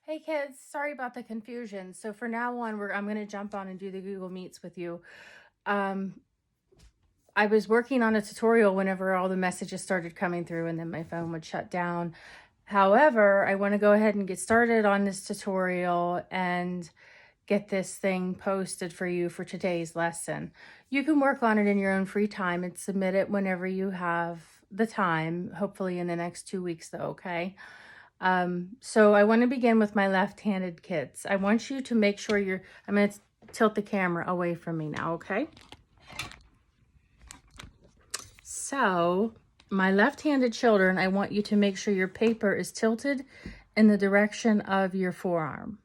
Hey kids, sorry about the confusion. So for now on, I'm going to jump on and do the Google Meets with you. I was working on a tutorial whenever all the messages started coming through and then my phone would shut down. However, I want to go ahead and get started on this tutorial and get this thing posted for you for today's lesson. You can work on it in your own free time and submit it whenever you have the time, hopefully in the next 2 weeks though, okay? So I want to begin with my left-handed kids. I want you to make sure I'm going to tilt the camera away from me now, okay? So my left-handed children, I want you to make sure your paper is tilted in the direction of your forearm.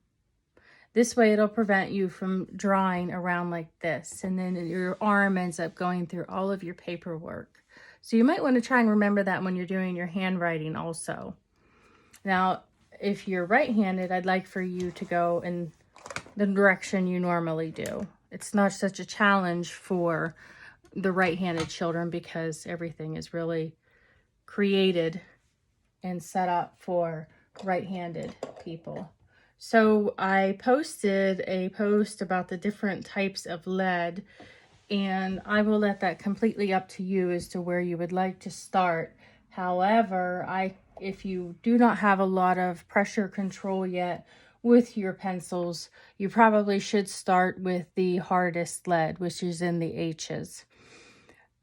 This way it'll prevent you from drawing around like this, and then your arm ends up going through all of your paperwork. So you might want to try and remember that when you're doing your handwriting also. Now, if you're right-handed, I'd like for you to go in the direction you normally do. It's not such a challenge for the right-handed children because everything is really created and set up for right-handed people. So I posted a post about the different types of lead, and I will let that completely up to you as to where you would like to start. However, if you do not have a lot of pressure control yet with your pencils, you probably should start with the hardest lead, which is in the H's.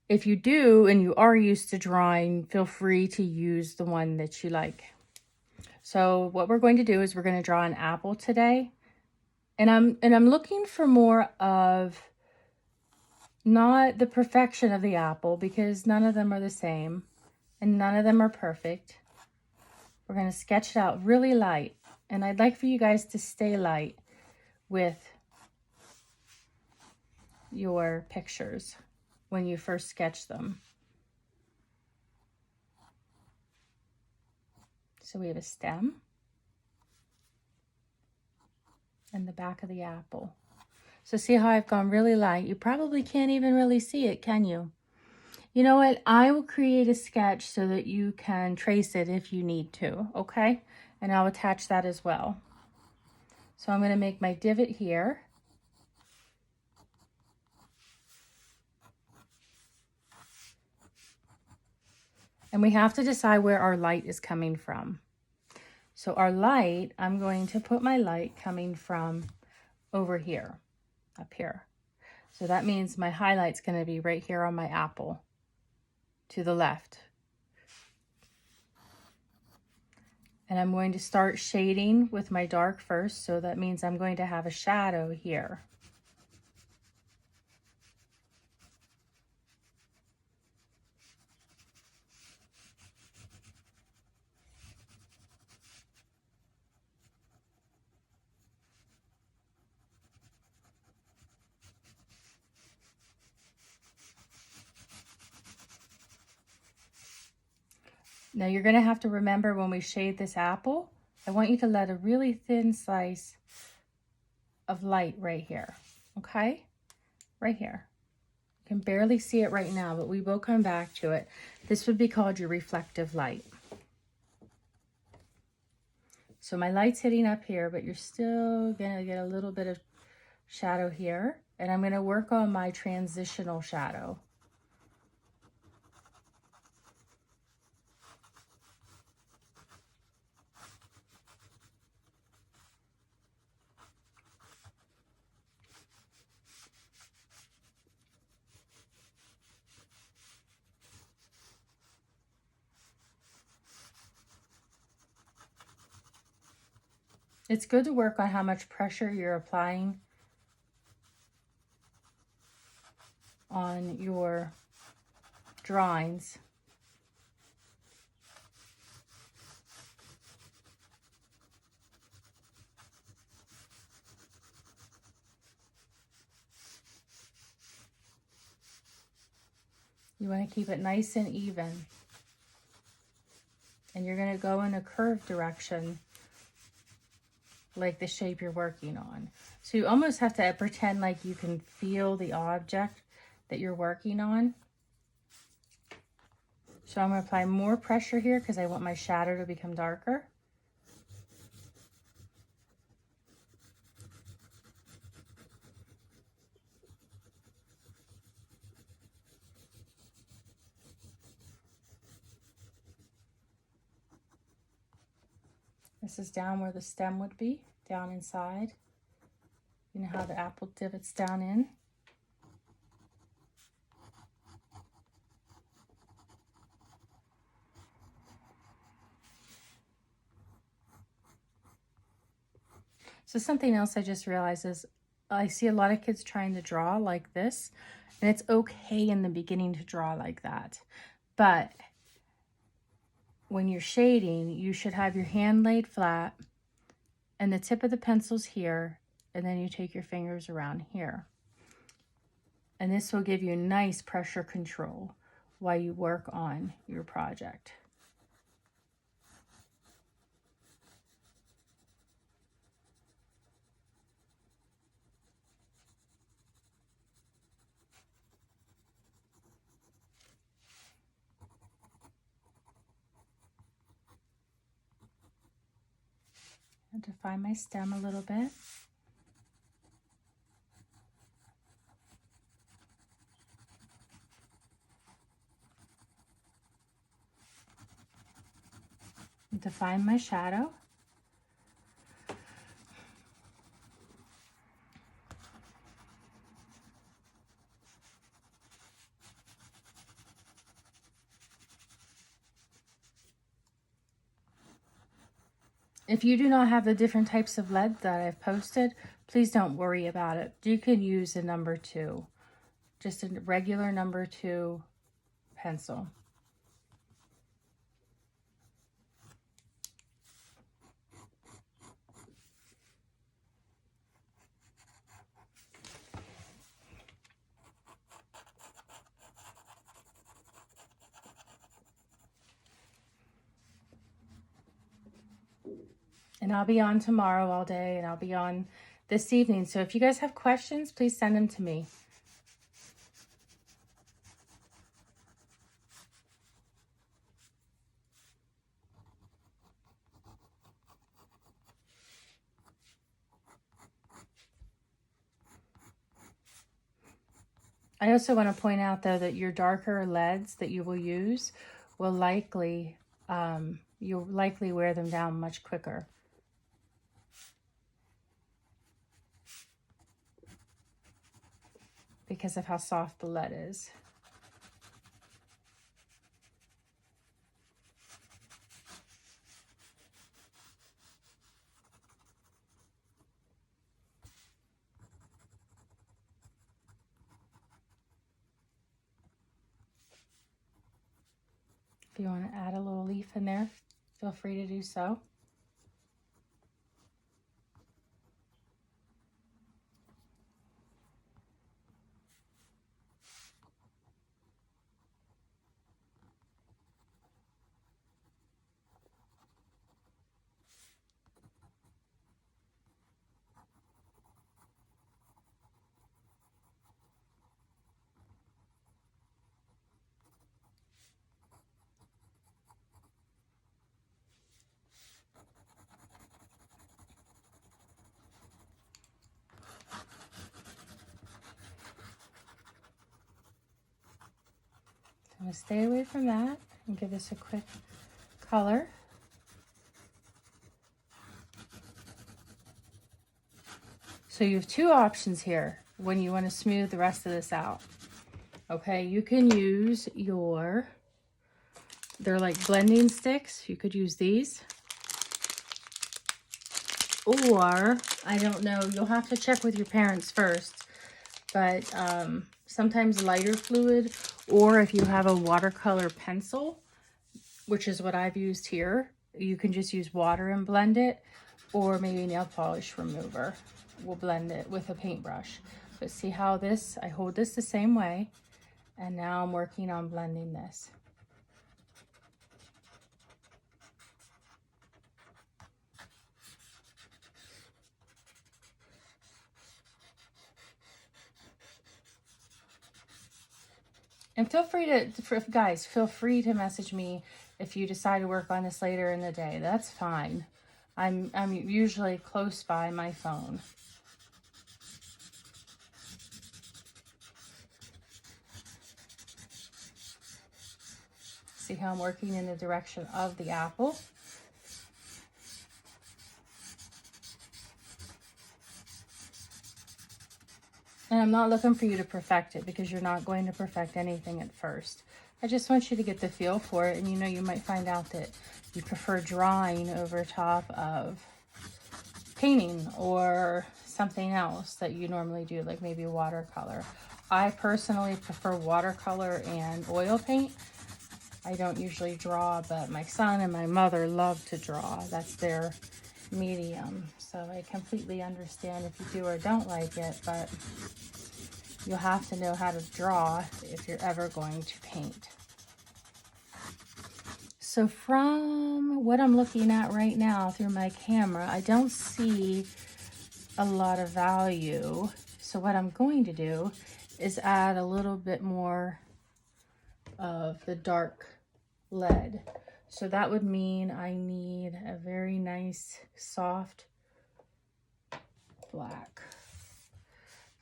If you do and you are used to drawing, feel free to use the one that you like. So what we're going to do is we're going to draw an apple today. And I'm looking for more of not the perfection of the apple, because none of them are the same and none of them are perfect. We're going to sketch it out really light, and I'd like for you guys to stay light with your pictures when you first sketch them. So we have a stem and the back of the apple. So see how I've gone really light? You probably can't even really see it, can you? You know what? I will create a sketch so that you can trace it if you need to, okay? And I'll attach that as well. So I'm going to make my divot here. And we have to decide where our light is coming from. So our light, I'm going to put my light coming from over here, up here. So that means my highlight's going to be right here on my apple to the left. And I'm going to start shading with my dark first, so that means I'm going to have a shadow here. Now you're going to have to remember, when we shade this apple, I want you to let a really thin slice of light right here, okay? Right here. You can barely see it right now, but we will come back to it. This would be called your reflective light. So my light's hitting up here, but you're still going to get a little bit of shadow here. And I'm going to work on my transitional shadow. It's good to work on how much pressure you're applying on your drawings. You want to keep it nice and even. And you're going to go in a curved direction, like the shape you're working on. So you almost have to pretend like you can feel the object that you're working on. So I'm going to apply more pressure here because I want my shadow to become darker. This is down where the stem would be, down inside. You know how the apple divots down in? So something else I just realized is I see a lot of kids trying to draw like this, and it's okay in the beginning to draw like that. But when you're shading, you should have your hand laid flat and the tip of the pencil's here, and then you take your fingers around here. And this will give you nice pressure control while you work on your project. And define my stem a little bit. Define my shadow. If you do not have the different types of lead that I've posted, please don't worry about it. You can use a number 2, just a regular number 2 pencil. And I'll be on tomorrow all day, and I'll be on this evening. So if you guys have questions, please send them to me. I also want to point out, though, that your darker leads that you will use will likely, you'll likely wear them down much quicker. Because of how soft the lead is. If you want to add a little leaf in there, feel free to do so. I'm going to stay away from that and give this a quick color. So you have 2 options here when you want to smooth the rest of this out. Okay, you can use they're like blending sticks. You could use these. Or, I don't know, you'll have to check with your parents first. But sometimes lighter fluid, or if you have a watercolor pencil, which is what I've used here, you can just use water and blend it, or maybe nail polish remover will blend it with a paintbrush. But see how I hold this the same way, and now I'm working on blending this. And feel free guys, feel free to message me if you decide to work on this later in the day. That's fine. I'm usually close by my phone. See how I'm working in the direction of the apple? And I'm not looking for you to perfect it, because you're not going to perfect anything at first. I just want you to get the feel for it. And you know, you might find out that you prefer drawing over top of painting or something else that you normally do, like maybe watercolor. I personally prefer watercolor and oil paint. I don't usually draw, but my son and my mother love to draw. That's their medium. So I completely understand if you do or don't like it, but you'll have to know how to draw if you're ever going to paint. So from what I'm looking at right now through my camera, I don't see a lot of value. So what I'm going to do is add a little bit more of the dark lead. So that would mean I need a very nice soft black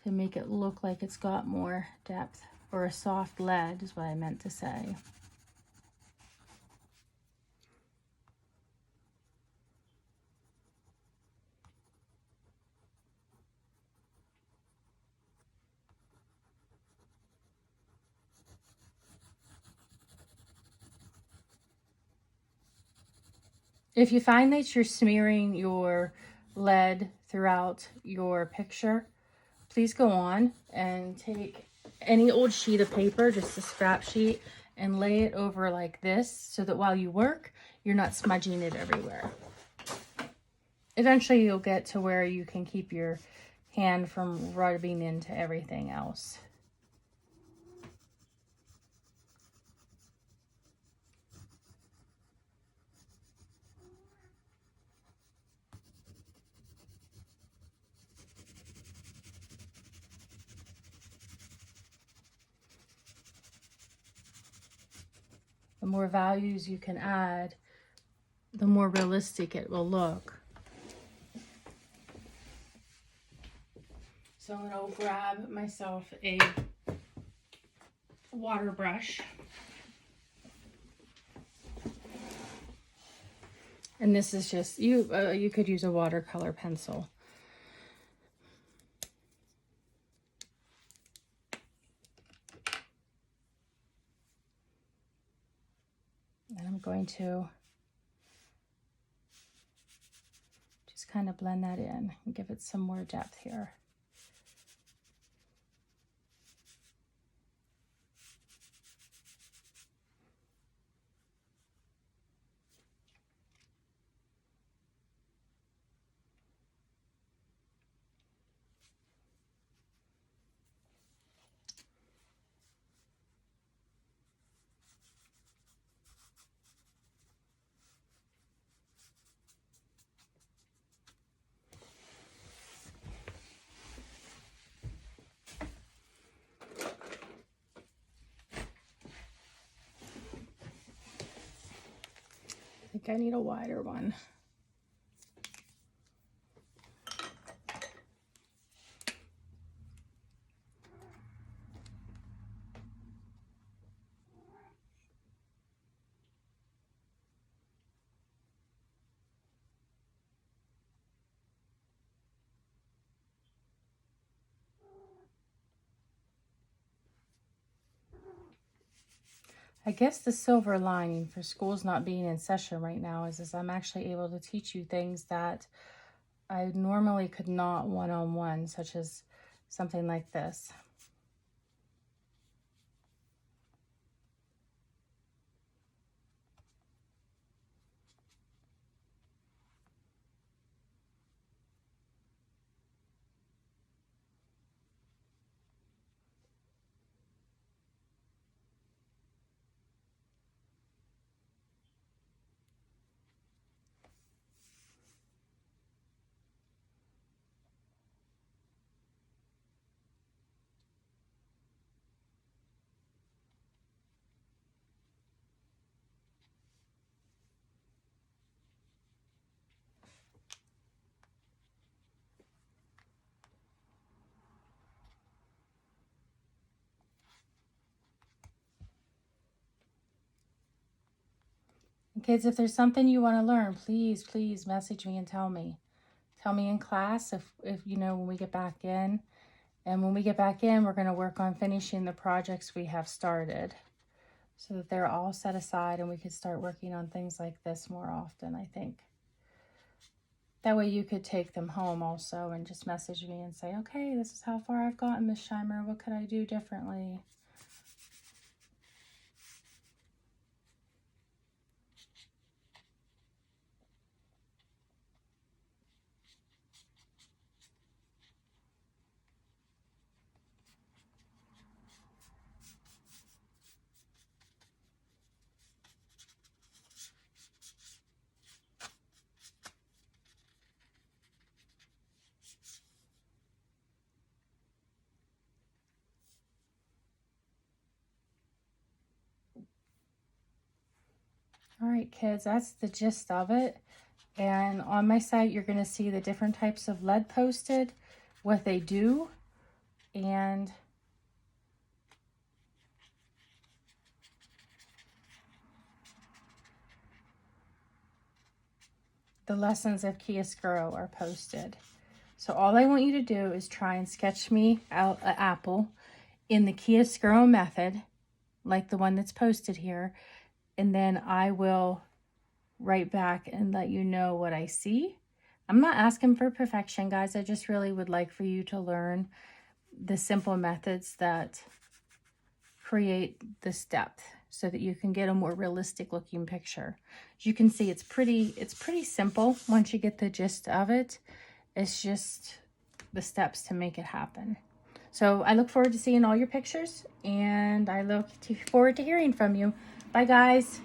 to make it look like it's got more depth, or a soft lead is what I meant to say. If you find that you're smearing your lead throughout your picture, please go on and take any old sheet of paper, just a scrap sheet, and lay it over like this so that while you work, you're not smudging it everywhere. Eventually you'll get to where you can keep your hand from rubbing into everything else. The more values you can add, the more realistic it will look. So I'm going to grab myself a water brush. And this is just, you could use a watercolor pencil. And I'm going to just kind of blend that in and give it some more depth here. I think I need a wider one. I guess the silver lining for schools not being in session right now is I'm actually able to teach you things that I normally could not one-on-one, such as something like this. And kids, if there's something you want to learn, please, please message me and tell me. Tell me in class if you know, when we get back in. And when we get back in, we're going to work on finishing the projects we have started so that they're all set aside and we could start working on things like this more often, I think. That way you could take them home also and just message me and say, okay, this is how far I've gotten, Miss Scheimer. What could I do differently? All right, kids, that's the gist of it. And on my site, you're going to see the different types of lead posted, what they do, and the lessons of Chiaroscuro are posted. So all I want you to do is try and sketch me out an apple in the Chiaroscuro method, like the one that's posted here, and then I will write back and let you know what I see. I'm not asking for perfection, guys. I just really would like for you to learn the simple methods that create this depth so that you can get a more realistic looking picture. As you can see, it's pretty simple once you get the gist of it. It's just the steps to make it happen. So I look forward to seeing all your pictures, and I look forward to hearing from you. Bye, guys.